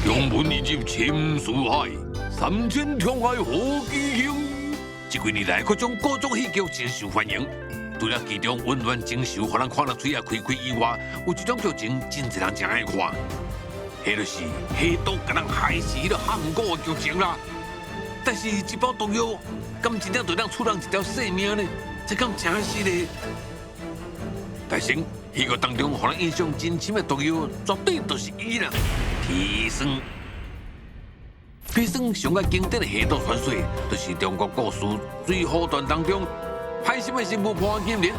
杨门以入深似海，3000条海何其兴。这几年来，各种各种戏剧真受欢迎。除了其中温暖情绪，互人看了嘴也开开以外，有一种剧情真侪人真爱看，迄就是下毒甲人害死迄个韩国的剧情啦。但是一包毒药，敢真正对咱出人一条性命呢？这敢真实呢？大成，戏剧当中互人印象真深的毒药，绝对就是伊啦，砒霜。砒霜上个经典的下毒传说，就是中国故事《水浒传》当中。派什么神父潘金莲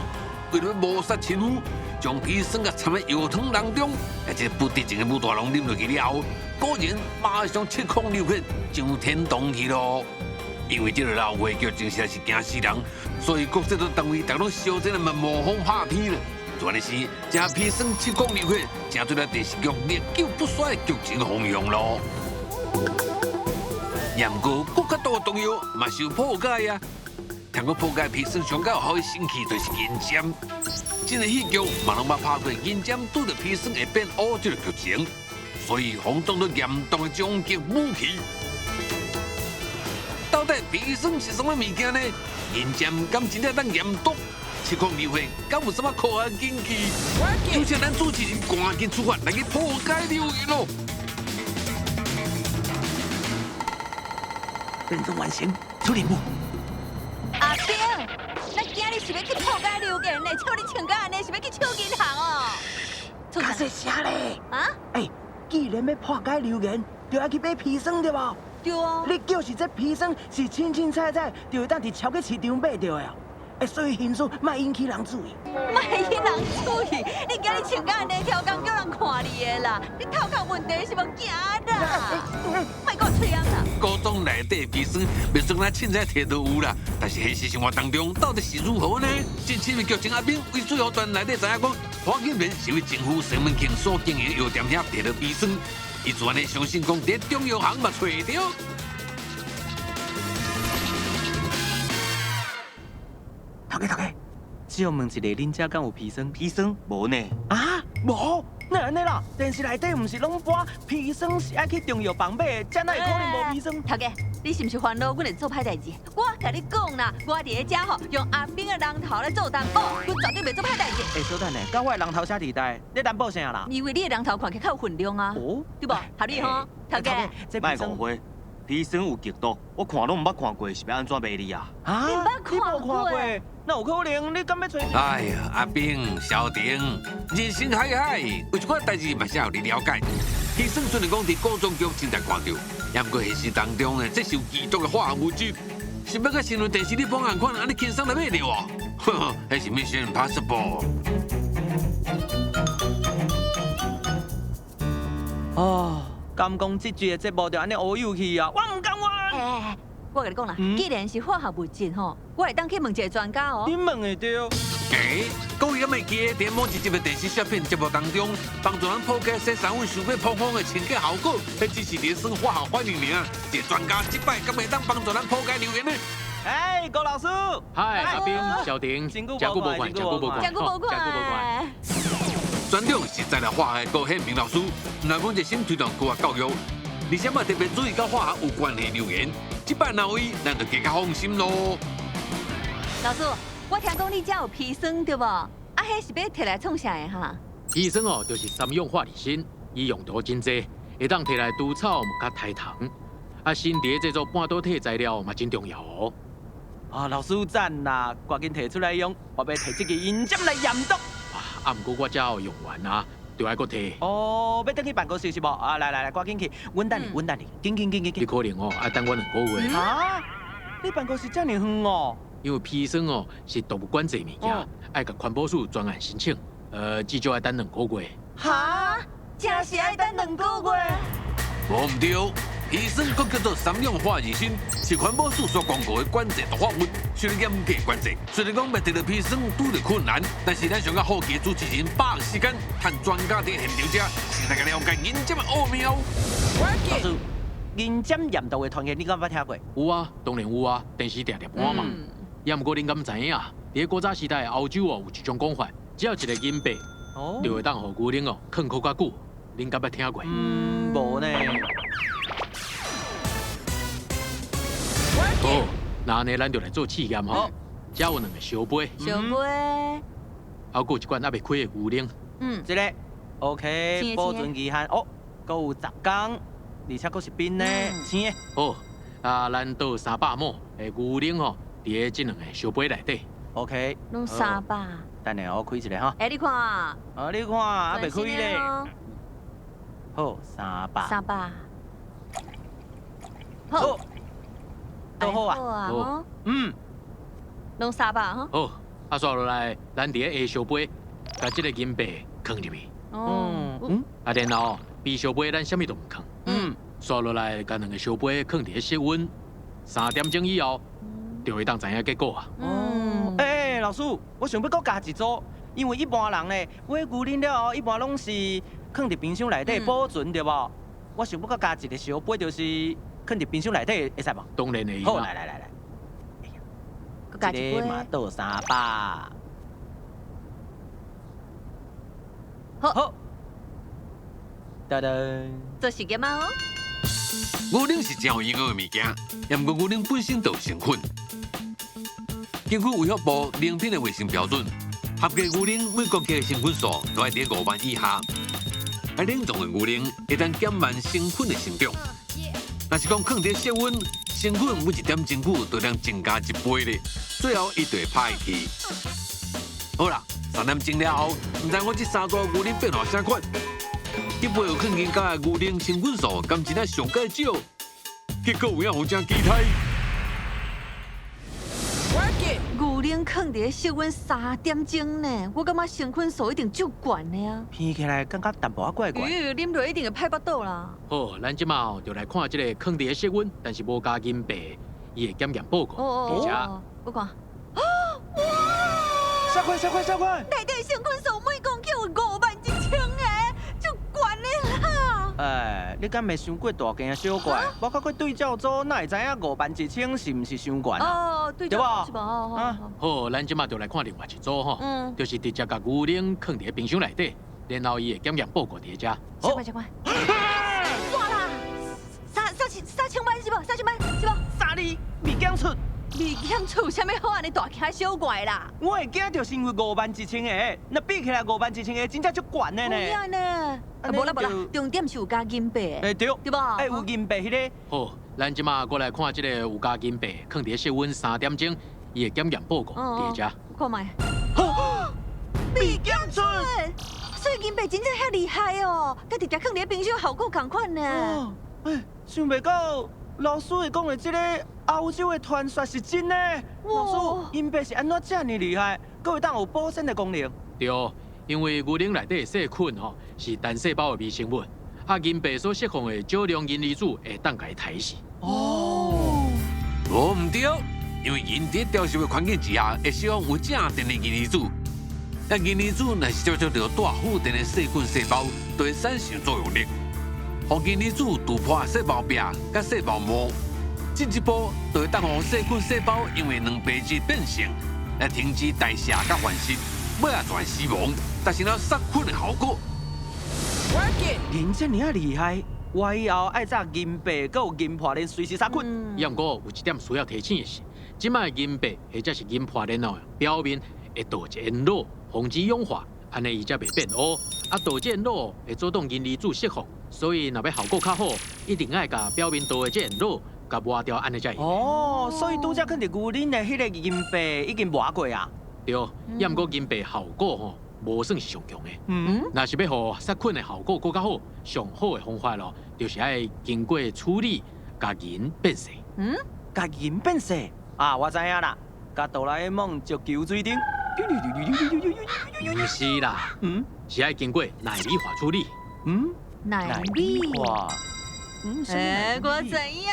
为了谋杀亲夫，将砒霜甲掺在药汤当中，而且不得劲的武大郎啉落去了后，果然马上七孔流血，上天堂去咯。因为这个老话剧真实是惊死人，所以各制作单位大拢小真来模仿拍片了。主要是这砒霜七孔流血，成对了电视剧历久不衰的剧情方向咯。然过更较多的毒药嘛是有破解呀。通过破解砒霜上较有好的神器就是银针。这个戏剧嘛拢捌拍过银针拄着砒霜会变乌这个剧情，所以轰动了严重的终极武器。到底砒霜是什么物件呢？银针敢真正当严毒？七孔流血敢有什么科学根据？就请咱主持人赶紧出发来去破解流言咯！任务完成，出任务。阿兵，咱今日是要去破解流言呢，像你穿甲安尼是要去抢银行哦。假说啥嘞？啊？既然要破解流言，就要去买砒霜对无？对啊。你就是这砒霜是清清彩彩，就会当伫超级市场买到的。所以形势莫引起人注意。莫引起人注意，你今日穿甲安尼挑工叫人看你的啦，你头壳问题是无惊啦？莫给我吹秧啦！高中内底砒霜，别算咱凊彩摕都有啦，但是现实生活当中到底是如何呢？真深的剧情阿兵为水浒传内底知影讲，黄金莲是为政府陈文庆所经营药店遐摕到砒霜，伊自然的相信讲伫中药行嘛找到。头家，只要问一下，恁遮敢有砒霜？砒霜无呢？啊，无？那安尼啦，电视内底唔是拢播砒霜是爱去中药房买的，才哪会可能无砒霜？头家，你是不是烦恼阮会做歹代志？我甲你讲啦，我伫个遮吼，用阿兵的人头来做担保，我绝对袂做歹代志。稍等下，甲我的人头写伫台，你担保啥啦？因为你的人头看起来较有分量啊，哦，对不？合理吼，头家。这莫误会，砒霜有极毒，我看拢唔捌看过，是要安怎卖你啊？啊，你捌看过？那有可能你敢要找？哎呀，阿兵、小丁，人生海海，有一寡代志嘛是要你了解。砒霜虽然讲伫高中剧真常看到，也不过现实当中呢，这是有剧毒的化学物质，是要甲新闻电视里播眼看，安尼轻松来买着哦。呵呵，那是 Mission Impossible。哦，敢讲这集的节目就安尼乌有去啊？我唔敢玩。我跟你讲啦，既然是化学物质吼，我会当去问一个专家哦。你问会对？各位敢会记得，伫某一集的电视小品节目当中，帮助人破解洗衫粉想要曝光的清洁效果，迄只是连算化学反应尔。这专家这摆敢会当帮助人破解流言呢？高老师，嗨，阿兵、小丁，真久真久无看，真久无看。专长是材料化学高显明老师，若讲热心推广科学教育，而且嘛特别注意甲化学有关系流言。这摆那位，咱就更加放心咯。老师，我听讲你遮有砒霜对无？啊，迄是要摕来创啥的哈？砒霜哦，就是三氧化二砷，伊用途真济，会当摕来除草甲胎糖。啊，新碟制作半导体材料嘛真重要哦。老师赞啦，赶紧摕出来用，我要摕这个银针来验毒。啊，毋过我才有用完啊，就爱搁摕。哦，要等去办公室是无？来，赶紧去，稳等你，紧。你可能哦，爱等我2个月。啊？你办公室这么远哦？因为砒霜哦是动物管制物件，爱甲环保署专案申请，至少爱等2个月。哈？真是爱等2个月？无唔对，砒霜佫叫做三氧化二砷，是环保署所公告的管制毒化物，虽然严格管制，虽然讲要得到砒霜拄着困难，但是咱上个好奇的主持人把握时间，和专家伫现场遮，先大家了解银针的奥妙。老师，银针验毒的传言你敢捌听过？有啊，当然有啊，电视常播嘛。也毋过恁敢知影啊？伫古早时代，欧洲哦有一种讲法，只要一个银币，就会当互牛奶哦藏靠较久。恁敢捌听过？无呢。好，那安尼咱就来做试验吼。遮有2个烧杯，小杯，还有一罐还未开的牛奶。嗯，这个 OK，青的保存期限哦，还有10天，而且还是冰的，青的。好，咱倒300沫的牛奶吼，伫咧这2个烧杯内底。 OK，弄300。等下我开一个哈。哎，你看，啊，你看还未开咧。哦好，300。 300。好，都好啊。啊，好吼，嗯，弄300哈。好，刷落来，咱伫咧下烧杯，把这个银币放入去。哦，然后 B 烧杯咱啥物都唔放。刷落来，把2个烧杯放伫咧室温3点钟以后，就会当知影结果啊。哎，老师，我想要搁加一组，因为一般人咧买牛奶了后，一般拢是放伫冰箱内底保存，对无？我想要搁加一个烧杯，就是放伫冰箱内底，会使无？当然会。好，来，佮加一杯这个。嘛倒300。好，噔噔。做实验吗？牛奶是真有营养的物件，但不过牛奶本身就有成分。根据卫福部饮品的卫生标准，合格牛奶每国家的成分数都要在5万以下。而冷冻的牛奶会当减慢成分的成长。若是讲放伫室温，成分每1点钟久都能增加1倍咧，最后伊就会歹去。好啦，3点钟了后，唔知我这3组牛奶变化啥款？一杯有放人家的牛奶成分数，敢真啊上介少？结果有影互正期待。牛奶放伫咧室温3点钟呢，我感觉成分数一定足悬的啊。闻起来感觉淡薄仔怪怪。啉落一定会歹腹肚啦。好，咱即马就来看这个放伫咧室温，但是无加银币，伊的检验报告。而且，我看，小快！内底成分数每公斤有51000个，足悬的啦。哎，你敢袂伤过大件小怪？我看过对照组，哪会知影51000是毋是伤悬啊？对对吧是吧？好，咱即马就来看另外一组吼，就是直接甲牛奶放伫咧冰箱内底，然后伊的检验报告伫遮。小快，算啦，3000万是无？3000万是无啥哩？未检出？未检出有啥物好安尼大惊小怪啦？我会惊就是因为51000个，那比起来51000个真正足悬的呢。有影呢？无啦，重点是有加银币的。对，对吧？哎，有银币迄个。好，咱即马过来看这个有加银币放伫咧室温3点钟，伊的检验报告伫遮。看卖。未检出。所以银币真正遐厉害哦，甲直接放伫咧冰箱效果同款呢。哎，想袂到老师会讲的这个欧洲的传说是真的。老师，银币是安怎这么厉害，佫会当有保鲜的功能？对，因为牛奶内底的细菌吼是单细胞的微生物，银币所释放的少量银离子会当甲伊杀死。无唔对，因为银在潮湿的环境之下，会释放有正电的银离子。银离子若是接触到带负电的细菌细胞，就会产生作用力，让银离子突破细胞壁甲细胞膜。进一步就会当让细菌细胞因为蛋白质变性来停止代谢甲繁殖，尾仔全死亡，达成了杀菌的效果。银这么厉害，我以后爱炸银币，佮有银破链，随时杀菌。不过有一点需要提醒的是，即卖银币或者是银破链哦，表面会倒一烟卤，防止氧化，安尼伊才袂变乌。倒这烟卤会阻挡银离子释放，所以若要效果较好，一定爱甲表面倒的这烟卤甲抹掉，安尼才会。所以拄则放伫牛奶的迄个银币已经抹过啊。对，不过银币效果吼无算是上强的。若是要互杀菌的效果更较好，上好的方法咯，就是爱经过处理，甲银变细。甲银变细啊，我知影啦，甲哆啦 A 梦石球水顶。不是啦，是爱经过纳米化处理。奶米哇，我知影，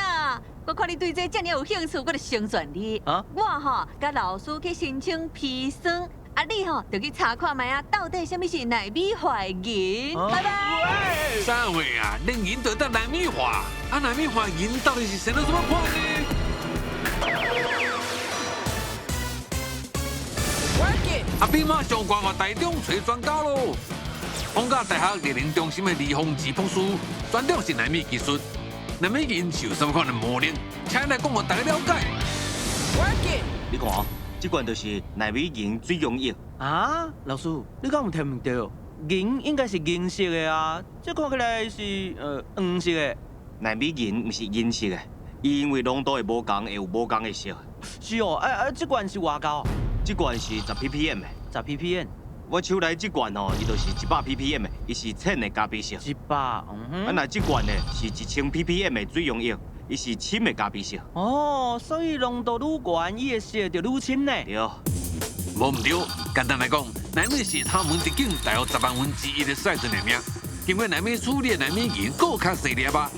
我看你对这这么有兴趣，我就成全你。我吼，甲老师去申请批准，你吼就去查看卖到底什么是纳米化的银。拜拜。啥话啊？连银都当纳米化，纳米化银到底是生了什么款呢？比马上赶到台中找专家咯。皇家大学猎人中心的李宏志博士，专长是纳米技术，南美人是有什么款的魔力？请来讲，互大家了解。你看，这罐就是纳米银水溶液。啊，老师，你敢有听唔对？银应该是银色的啊，这看起来是黄色的。纳米银不是银色的，伊因为浓度会无同，会有无同的色。是哦，这罐是偌高？这罐是10 ppm 的。10 ppm。我手内这罐吼，伊就是100 ppm 的，伊是浅的咖啡色。100，那这罐呢是1000 ppm 的水溶液，伊是深的咖啡色。哦，所以浓度愈悬，伊的色就愈深呢。对。无唔对，简单来讲，南美是他们直径大约10万分之一的赛制纳米，经过南美处理的纳米银更较细粒啊，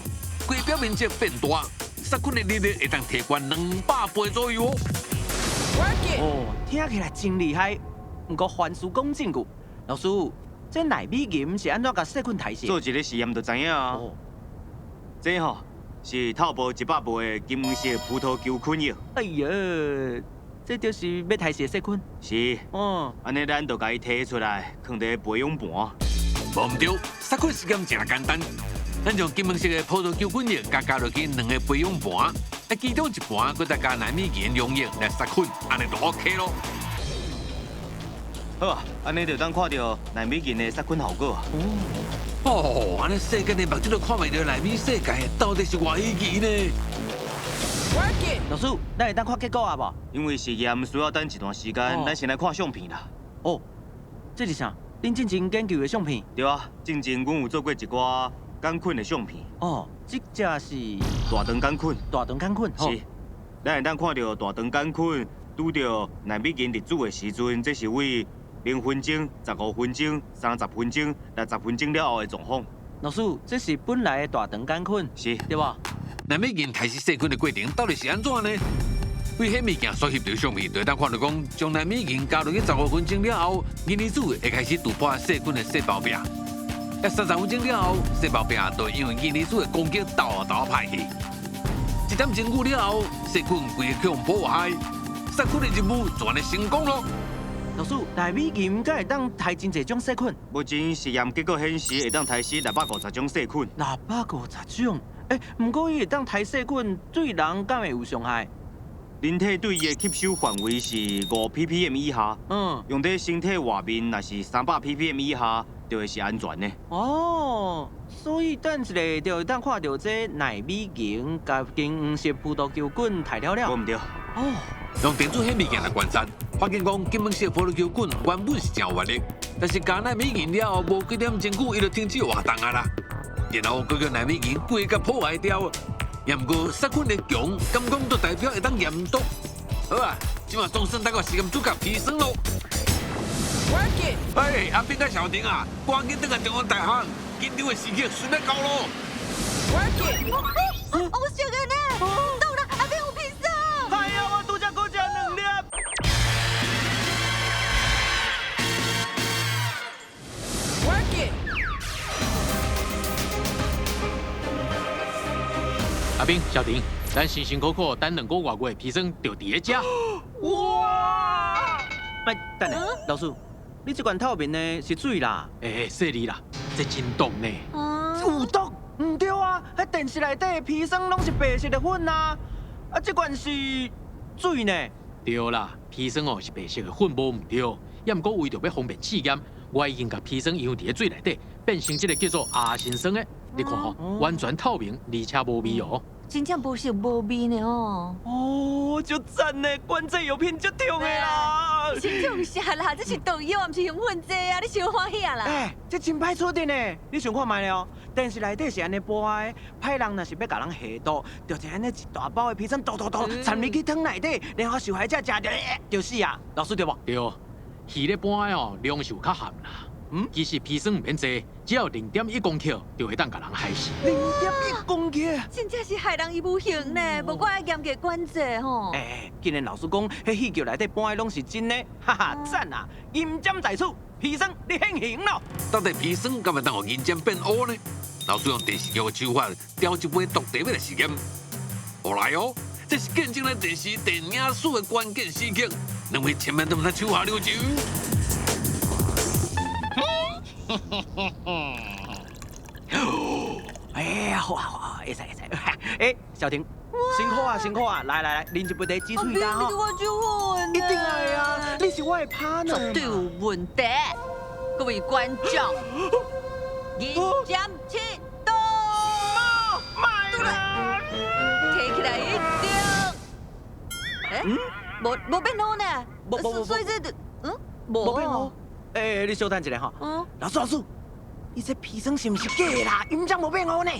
规表面积变大，杀菌的力量会当提悬200倍左右哦。哦，听起来真厉害。不过凡事讲证据，老师，这纳米银是安怎甲细菌代谢？做一个实验就知影啊。哦，这吼是透过100倍的金色葡萄球菌液。哎呀，这就是要代谢细菌。是。哦，安尼咱就甲伊提出来，放伫培养盘。无唔对，杀菌实验真简单，咱将金黄色的葡萄球菌液加入去2个培养盘，其中一盘佮再加纳米银溶液来杀菌，安尼就 OK 咯。好啊，安尼就当看到纳米银的杀菌效果啊。哦，安尼世间的目睭都看袂到纳米世界到底是偌稀奇呢？老师，咱会当看结果啊无？因为实验需要等一段时间，咱先来看相片啦。哦，这是啥？恁进前研究的相片？对啊，之前阮有做过一寡杆菌的相片。哦，这只是大肠杆菌。大肠杆菌。是，咱会当看到大肠杆菌拄到纳米银入煮的时阵，这是为0分钟、15分钟、30分钟、60分钟了后的状况。老师，这是本来的大肠杆菌，是，对吧？纳米银代谢细菌的过程到底是安怎呢？为迄物件所翕到相片，就当看到讲，将纳米银加入去15分钟了后，银离子会开始突破细菌的细胞壁。30分钟了后，细胞壁就因为银离子的攻击倒派去。1点钟久了后，细菌规个向破坏，杀菌的任务就安尼成功咯。老师，纳米银敢会当杀真侪种细菌？目前实验结果显示，会当杀死650种细菌。650种？不过伊会当杀细菌，对人敢会有伤害？人体对伊的吸收范围是5 ppm 以下，用在身体外面，若是300 ppm 以下，就会是安全的。哦，所以等一下就会当看到这纳米银甲金黄色葡萄球菌太了了。无唔对。哦，用电子显微镜来观察，发现讲金黄色葡萄球菌原本是真活力，但是加纳米银了后，无几点钟久，伊就停止活动啊啦。然后佮纳米银规个破坏掉。也毋过杀菌的强，敢讲就代表会当严毒。好啊，今晚总算等个时间主角提升咯。哎，阿兵甲小婷啊，赶紧等下中央大学，紧张的时刻顺得到咯。我小个呢，唔懂啦，阿兵有披萨。哎呀，我拄则搁食2粒。阿兵、小婷，咱辛辛苦苦等2个外月的皮生就伫咧遮。哇！等下，老师，你这罐透明的是水啦？说你啦，这真毒呢。有毒？唔对啊，迄电视内底的皮生拢是白色的粉啊，这罐是水呢？对啦，皮生是白色的粉无唔对，也毋过为着要方便试验，我已经甲皮生养伫咧水内底，变成这个叫做阿新酸的。你看完全透明，而且无味哦。真正无色无味呢哦。哦，就赞呢，管这药品就痛的啦。是中啥啦？这是毒药，唔是用粉剂啊！你伤欢喜啊啦？这真歹处理呢。你想看卖了？电视内底是安尼播的，歹人若是要甲人下毒，就安尼一大包的皮生倒掺入去汤内底，然后受害者食着就死啊！老师对不？对，鱼咧搬的量是有较咸啦。其实皮生唔免济，只要0.1公克就会当甲人害死。0.1公克，真正是害人伊无形呢，无怪要严格管制吼。既然老师讲，迄戏剧内底搬的拢是真的，哈哈，赞啊！银针在手，皮生你现形咯。到底皮生敢会当互银针变乌呢？老师用电视剧的手法调一杯毒茶要来实验。后来哦，这是见证了电视电影史的关键时刻，两位千万都唔通手下留情。哎呀，好，会使。哎，小婷，辛苦啊，辛苦啊！来来来，啉一杯茶止喙干吼。我就问一定爱啊！你是我的 partner 绝对有问题。各位观众，银针启动，买啦！提起来一定。哎，无变好呢？所以这无变好。哎，你稍等一下吼。老师，你这皮霜是不是假的啦？银针无变好呢？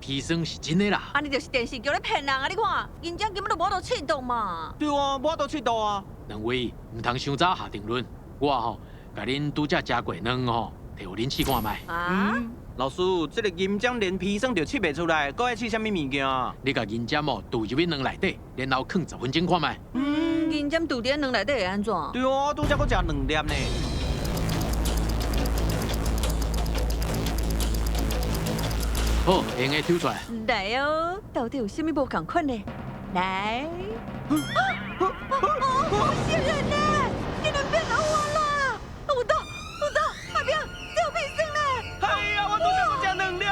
皮霜是真的啦。啊，你就是电视叫咧骗人啊！你看，银针根本就无得启动嘛。对啊，我都知道啊。两位唔通伤早下定论，我吼甲恁拄则食过卵吼，摕互恁试看卖。啊？老师，这个银针连皮霜都试袂出来，搁爱试啥物物件啊？你甲银针哦倒入去卵内底，然后放10分钟看卖。银针倒伫卵内底会安怎？对啊，拄则搁食2粒呢。好，用个抽出来。来哦，到底有啥物无共款呢？来，好吓人呢！竟然变老我啦！有刀，阿彪，这有皮霜呢！哎呀，我拄则搁食2粒，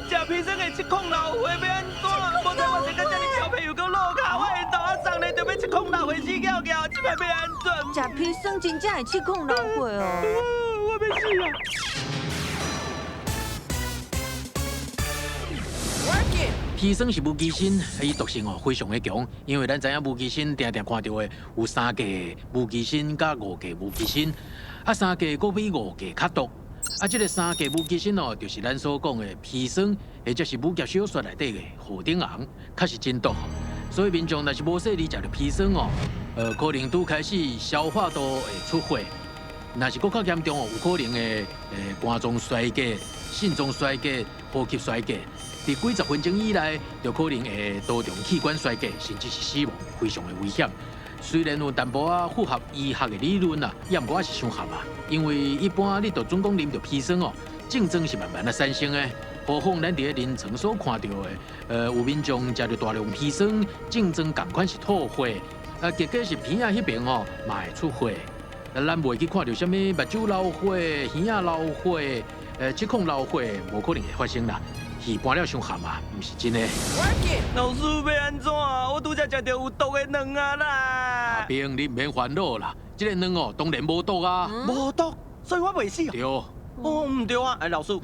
食皮霜会失控老血，要安怎？无在我身躯遮尔漂皮又搁落脚，我下头啊送咧就要失控老血死翘翘，即摆要安怎？食皮霜真正会失控老血哦！我要死啊！皮霜是无机砷，伊毒性哦非常的强，因为咱知影无机砷常常看到的有3价无机砷甲5价无机砷，啊3价佫比5价较毒。啊，这个3价无机砷哦，就是咱所讲的砒霜，或者是武甲小说内底的火丁红，确实真毒。所以民众若是无细腻食着砒霜哦，可能拄开始消化道会出血，若是佫较严重哦，有可能的肝脏衰竭、肾脏衰竭、呼吸衰竭。伫几10分钟以内，就可能会多重器官衰竭，甚至是死亡，非常的危险。虽然有淡薄符合医学的理论啊，也毋过还是伤合啊。因为一般你着总讲啉着砒霜哦，竞争是慢慢啊产生的。何况咱伫咧临床所看到的，有民众食着大量砒霜，竞争共款是吐血，结果是鼻仔迄边哦嘛会出血。咱袂去看到什么目睭流血、耳仔流血、指孔流血，无可能会发生啦。戏搬了伤含啊，毋是真的。老师要安怎？我拄则食着有毒的卵啊啦！阿兵，你唔免烦恼啦，这个卵哦，当然无毒啊。无毒，所以我袂死。对。哦，唔对啊！哎，老师，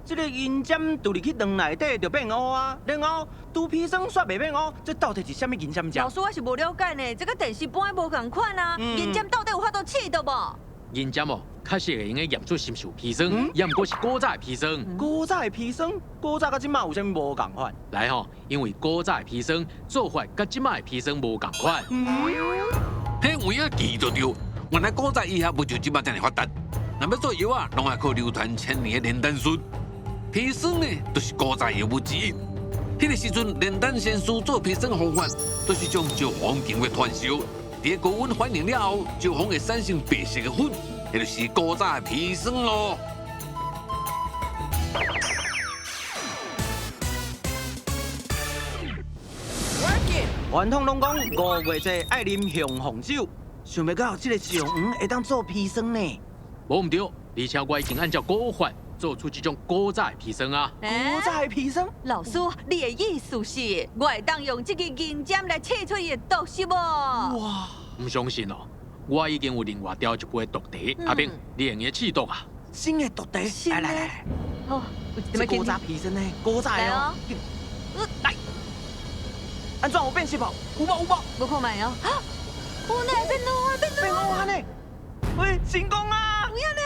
这个银针倒入去卵内底就变乌啊，然后拄砒霜煞袂变乌，这到底是啥物银针针？老师，我是无了解呢，这个电视播无共款啊，银针到底有法度试到无？银针哦，确实会用个验出是毋是有砒霜，也毋过是古早的砒霜。古早的砒霜，古早甲即马有啥物无共款？来吼，因为古早的砒霜做法甲即马的砒霜无共款。迄有影记就对，原来古早医学不就即马这样发达，若要做药啊，拢爱靠流传1000年的炼丹术。砒霜呢，就是古早药物之一。迄个时阵，炼丹先师做砒霜方法，都是将石黄经过团烧。伫高温反应了后，石黄会产生白色的粉，迄就是古早的砒霜咯。传统拢讲5月节爱啉雄黄酒，想袂到这个石黄会当做砒霜呢。无毋对，而且我已经按照古法做出这种古早的砒霜啊。古早的砒霜，老师，你的意思是，我会当用这个银针来测出伊的毒是无？哇！唔相信哦，我已经有另外调一杯毒茶，阿兵，你用个试毒啊？新的毒茶，来，好，这古早砒霜呢？古早的哦。来，安怎有变色无？有无？我看卖哦。有呢，变乌变乌啊呢！喂，成功啊！有影呢，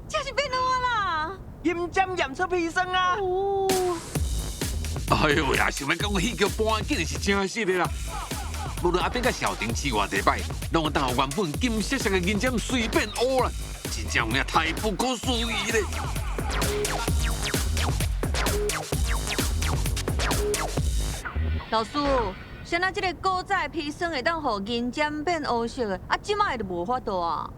真是变乌啦！银针验出砒霜啊！哎呦呀，想要讲戏剧搬竟然是真实的啦！无论阿兵甲小婷试偌济摆，拢有当原本金色色的银针随便乌啦，真正有影太不可思议咧！老师，像咱这个古早的砒霜会当互银针变乌色的，啊，即摆就无法度啊。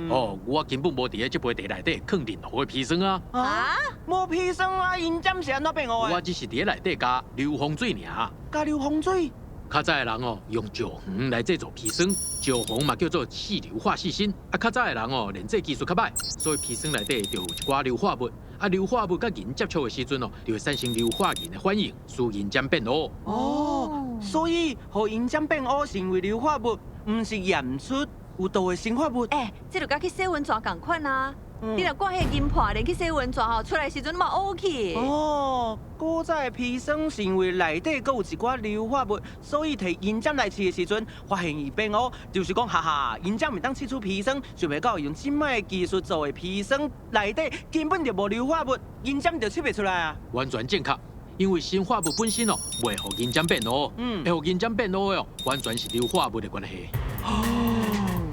哦，我根本无伫咧这杯茶内底放任何的砒霜啊。啊？无砒霜啊，银针是安怎变乌的？我只是伫咧内底加硫磺水尔。加硫磺水？较早的人哦，用石黄来制作皮霜，石黄嘛叫做细硫化细锌。啊，较早的人哦，炼制技术较歹，所以皮霜内底就有一寡硫化物。啊，硫化物甲银接触的时阵哦，就会产生硫化银的反应，使银浆变黑。哦，所以互银浆变黑是因为硫化物，唔是验出有毒的生化物。这就甲去洗温泉共款啊！嗯你若灌迄银破连去洗温泉吼，出来时阵嘛乌去。哦，古早的皮霜是因为内底佫有一寡硫化物，所以摕银浆来试的时阵，发现伊变黑，就是讲哈哈，银浆袂当试出皮霜，想袂到用即摆的技术做的皮霜内底根本就无硫化物，银浆就试袂出来啊。完全正确，因为生化物本身哦，袂互银浆变黑，会互银浆变黑哦，完全是硫化物的关系。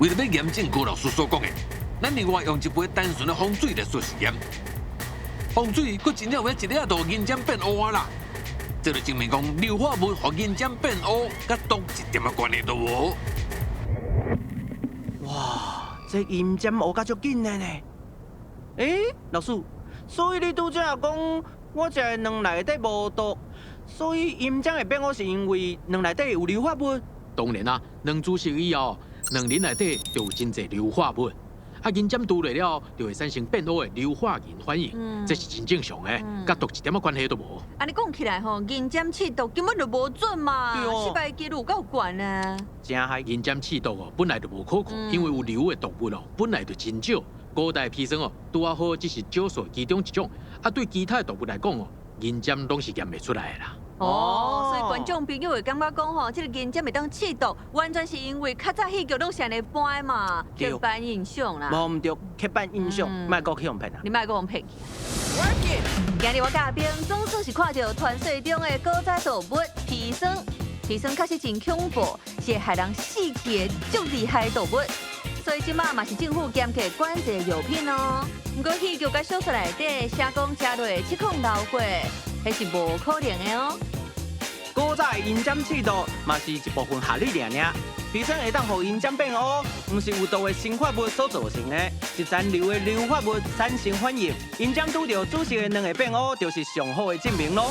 为了要验证高老师所讲的，咱另外用一杯单纯的风水来做实验。风水佫真正有一粒仔度银浆变黑啊啦，这就证明讲硫化物和银浆变黑，甲毒一点仔关系都无。哇，这银针学甲足紧的呢！老师，所以你拄则讲我食的卵内底无毒，所以银针会变黑是因为卵内底有硫化物。当然啦，卵煮熟以后，卵磷内底就有真侪硫化物。啊，银针除落了，就会产生变黑的硫化银反应，这是真正常的，甲毒一点仔关系都无。啊，你讲起来吼，银针刺毒根本就无准嘛，对哦失败几率有够悬啊！真害银针刺毒哦，本来就无可靠，因为有硫的毒物哦，本来就真少。古代皮霜哦，拄啊好只是少数其中一种，啊，对其他的毒物来讲哦，银针拢是验袂出来的啦。所以观众朋友会感觉讲吼，这个银针会当刺毒，完全是因为较早戏剧拢是安尼搬嘛，刻板印象啦。无毋对，刻板印象，莫搁去用骗啊！你莫给我骗去。今日我嘉宾总算是看到传说中的古早毒物皮霜，皮霜确实真恐怖，是会害人死去的足厉害的毒物。所以即马嘛是政府严格管制药品哦。不过戏剧甲小说内底写讲加落7孔流过，迄是无可能的哦。古早的银针刺毒嘛是一部分学理尔。皮霜会当互银针变黑，毋是有毒的生化物所造成的，是残留的硫化物产生反应。银针拄着煮熟的卵会变黑，就是上好的证明咯。